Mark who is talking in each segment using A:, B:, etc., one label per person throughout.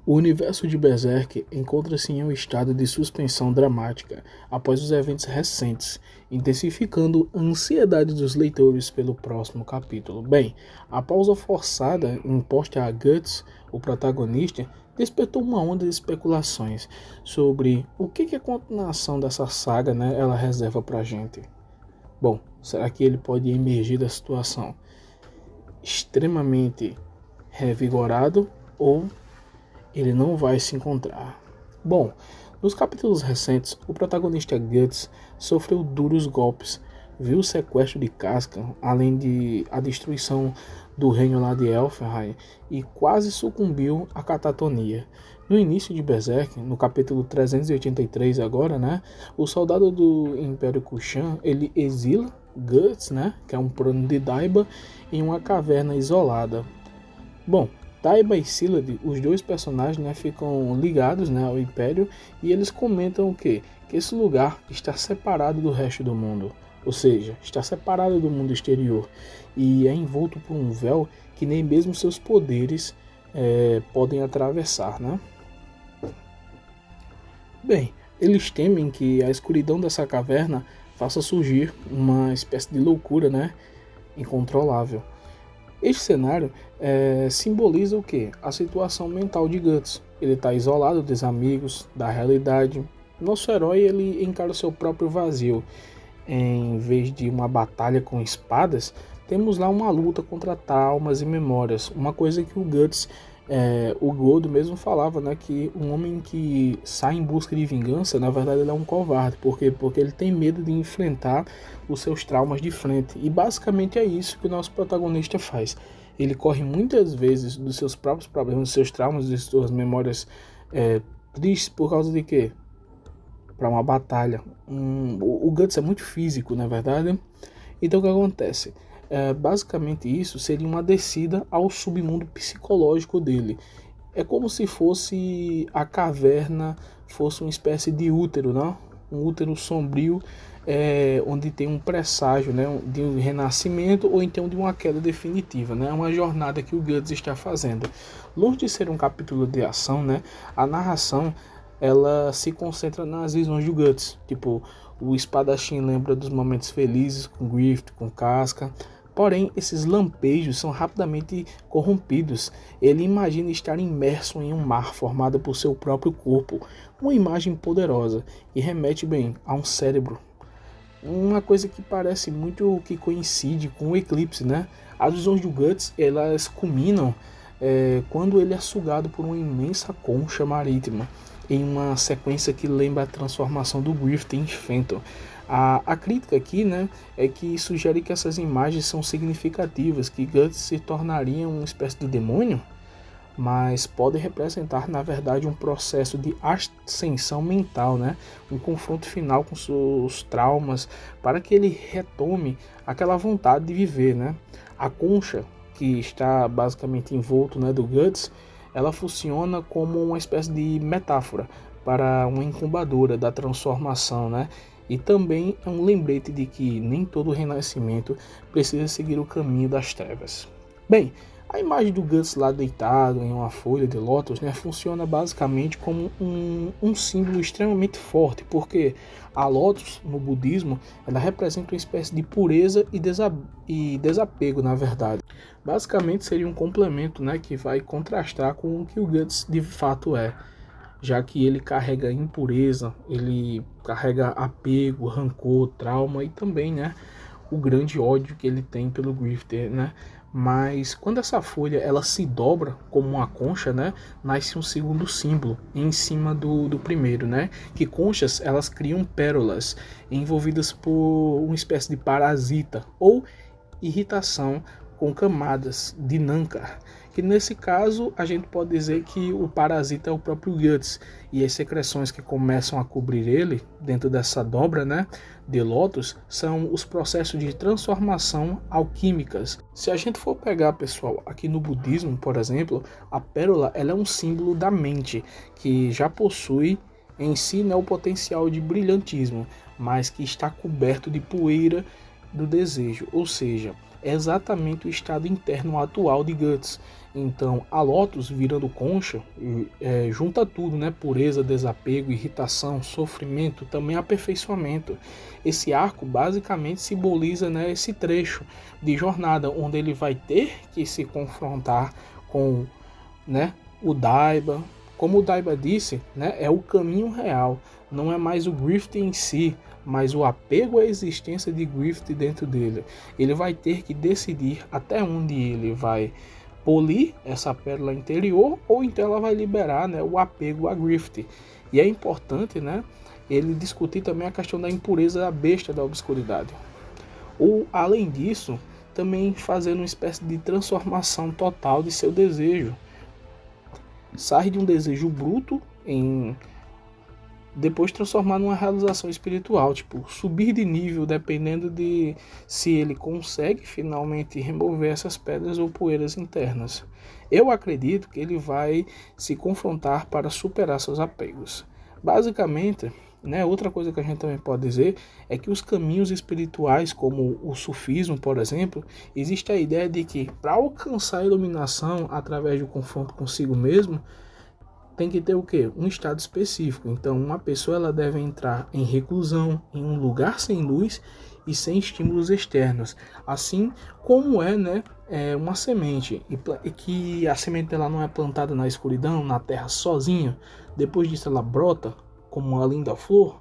A: O universo de Berserk encontra-se em um estado de suspensão dramática após os eventos recentes, intensificando a ansiedade dos leitores pelo próximo capítulo. Bem, a pausa forçada imposta a Guts, o protagonista, despertou uma onda de especulações sobre o que a continuação dessa saga, ela reserva pra gente. Bom, será que ele pode emergir da situação extremamente revigorado ou ele não vai se encontrar? Bom, nos capítulos recentes, o protagonista Guts sofreu duros golpes, viu o sequestro de Casca, além de a destruição do reino lá de Elfenheim, e quase sucumbiu à catatonia. No início de Berserk, no capítulo 383 agora, o soldado do Império Kushan, ele exila Guts, que é um plano de Daiba, em uma caverna isolada. Bom, Daiba e Scyllad, os dois personagens, ficam ligados, ao Império, e eles comentam o quê? Que esse lugar está separado do resto do mundo, ou seja, está separado do mundo exterior e é envolto por um véu que nem mesmo seus poderes podem atravessar, Bem, eles temem que a escuridão dessa caverna faça surgir uma espécie de loucura, incontrolável. Este cenário simboliza o que? A situação mental de Guts. Ele está isolado dos amigos, da realidade. Nosso herói ele encara o seu próprio vazio. Em vez de uma batalha com espadas, temos lá uma luta contra traumas e memórias. Uma coisa que o Guts, o Godo mesmo falava, que um homem que sai em busca de vingança, na verdade ele é um covarde. Por quê? Porque ele tem medo de enfrentar os seus traumas de frente. E basicamente é isso que o nosso protagonista faz. Ele corre muitas vezes dos seus próprios problemas, dos seus traumas, das suas memórias tristes por causa de quê? Para uma batalha. O Guts é muito físico, na verdade. Então o que acontece? Basicamente isso seria uma descida ao submundo psicológico dele. É como se fosse a caverna, fosse uma espécie de útero, um útero sombrio, onde tem um presságio, de um renascimento ou então de uma queda definitiva. É uma jornada que o Guts está fazendo. Longe de ser um capítulo de ação, a narração ela se concentra nas visões do Guts. Tipo, o espadachim lembra dos momentos felizes com Griffith, com Casca. Porém, esses lampejos são rapidamente corrompidos. Ele imagina estar imerso em um mar formado por seu próprio corpo. Uma imagem poderosa e remete bem a um cérebro. Uma coisa que parece muito que coincide com o eclipse, As visões do Guts, elas culminam quando ele é sugado por uma imensa concha marítima, em uma sequência que lembra a transformação do Griffith em Fenton. A crítica aqui, é que sugere que essas imagens são significativas, que Guts se tornaria uma espécie de demônio, mas pode representar, na verdade, um processo de ascensão mental, um confronto final com seus traumas, para que ele retome aquela vontade de viver, A concha, que está basicamente envolto, do Guts, ela funciona como uma espécie de metáfora para uma incubadora da transformação, E também é um lembrete de que nem todo renascimento precisa seguir o caminho das trevas. Bem, a imagem do Guts lá deitado em uma folha de lótus, funciona basicamente como um símbolo extremamente forte, porque a lótus no budismo ela representa uma espécie de pureza e desapego, na verdade. Basicamente seria um complemento, que vai contrastar com o que o Guts de fato é, já que ele carrega impureza, ele carrega apego, rancor, trauma e também, o grande ódio que ele tem pelo Griffith, Mas quando essa folha ela se dobra como uma concha, nasce um segundo símbolo em cima do primeiro, Que conchas elas criam pérolas envolvidas por uma espécie de parasita ou irritação com camadas de nâncar, que nesse caso a gente pode dizer que o parasita é o próprio Guts, e as secreções que começam a cobrir ele dentro dessa dobra, de lótus, são os processos de transformação alquímicas. Se a gente for pegar, pessoal, aqui no budismo, por exemplo, a pérola ela é um símbolo da mente, que já possui em si o potencial de brilhantismo, mas que está coberto de poeira do desejo, ou seja, é exatamente o estado interno atual de Guts. Então, a Lotus, virando concha, junta tudo, né? Pureza, desapego, irritação, sofrimento, também aperfeiçoamento. Esse arco basicamente simboliza, né, esse trecho de jornada, onde ele vai ter que se confrontar com, né, o Daiba. Como o Daiba disse, né, é o caminho real, não é mais o Griffith em si, mas o apego à existência de Griffith dentro dele. Ele vai ter que decidir até onde ele vai polir essa pérola interior, ou então ela vai liberar, né, o apego a Griffith. E é importante, né, ele discutir também a questão da impureza da besta da obscuridade. Ou, além disso, também fazendo uma espécie de transformação total de seu desejo. Sai de um desejo bruto em depois transformar numa realização espiritual, tipo, subir de nível dependendo de se ele consegue finalmente remover essas pedras ou poeiras internas. Eu acredito que ele vai se confrontar para superar seus apegos. Basicamente, né, outra coisa que a gente também pode dizer é que os caminhos espirituais, como o sufismo, por exemplo, existe a ideia de que para alcançar a iluminação através do confronto consigo mesmo, tem que ter o quê? Um estado específico. Então, uma pessoa ela deve entrar em reclusão, em um lugar sem luz e sem estímulos externos. Assim como né, uma semente, e que a semente ela não é plantada na escuridão, na terra sozinha. Depois disso ela brota como uma linda flor.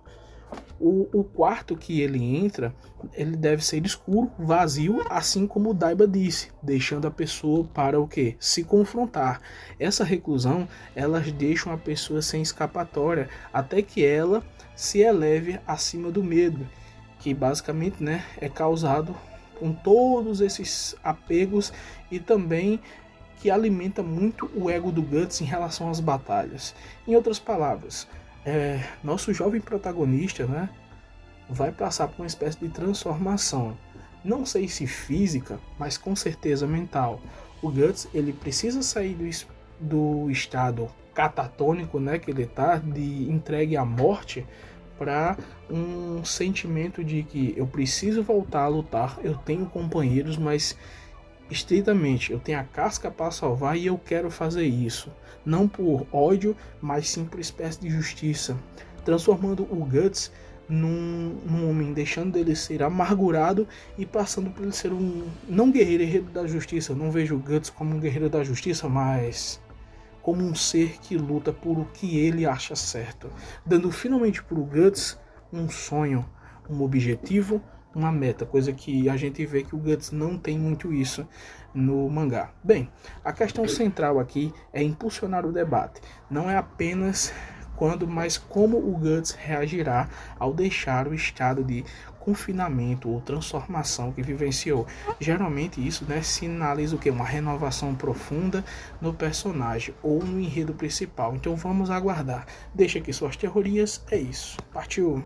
A: O quarto que ele entra, ele deve ser escuro, vazio, assim como o Daiba disse, deixando a pessoa para o quê? Se confrontar. Essa reclusão, elas deixam a pessoa sem escapatória, até que ela se eleve acima do medo, que basicamente, né, é causado com todos esses apegos e também que alimenta muito o ego do Guts em relação às batalhas. Em outras palavras, nosso jovem protagonista, né, vai passar por uma espécie de transformação. Não sei se física, mas com certeza mental. O Guts ele precisa sair do estado catatônico, né, que ele está, de entregue à morte, para um sentimento de que eu preciso voltar a lutar, eu tenho companheiros, mas estritamente, eu tenho a casca para salvar e eu quero fazer isso. Não por ódio, mas sim por espécie de justiça. Transformando o Guts num homem, deixando dele ser amargurado e passando por ele ser um, não guerreiro da justiça. Eu não vejo o Guts como um guerreiro da justiça, mas como um ser que luta por o que ele acha certo. Dando finalmente para o Guts um sonho, um objetivo, uma meta, coisa que a gente vê que o Guts não tem muito isso no mangá. Bem, a questão central aqui é impulsionar o debate, não é apenas quando, mas como o Guts reagirá ao deixar o estado de confinamento ou transformação que vivenciou. Geralmente isso, né, sinaliza o que? Uma renovação profunda no personagem ou no enredo principal. Então vamos aguardar. Deixa aqui suas teorias, é isso. Partiu!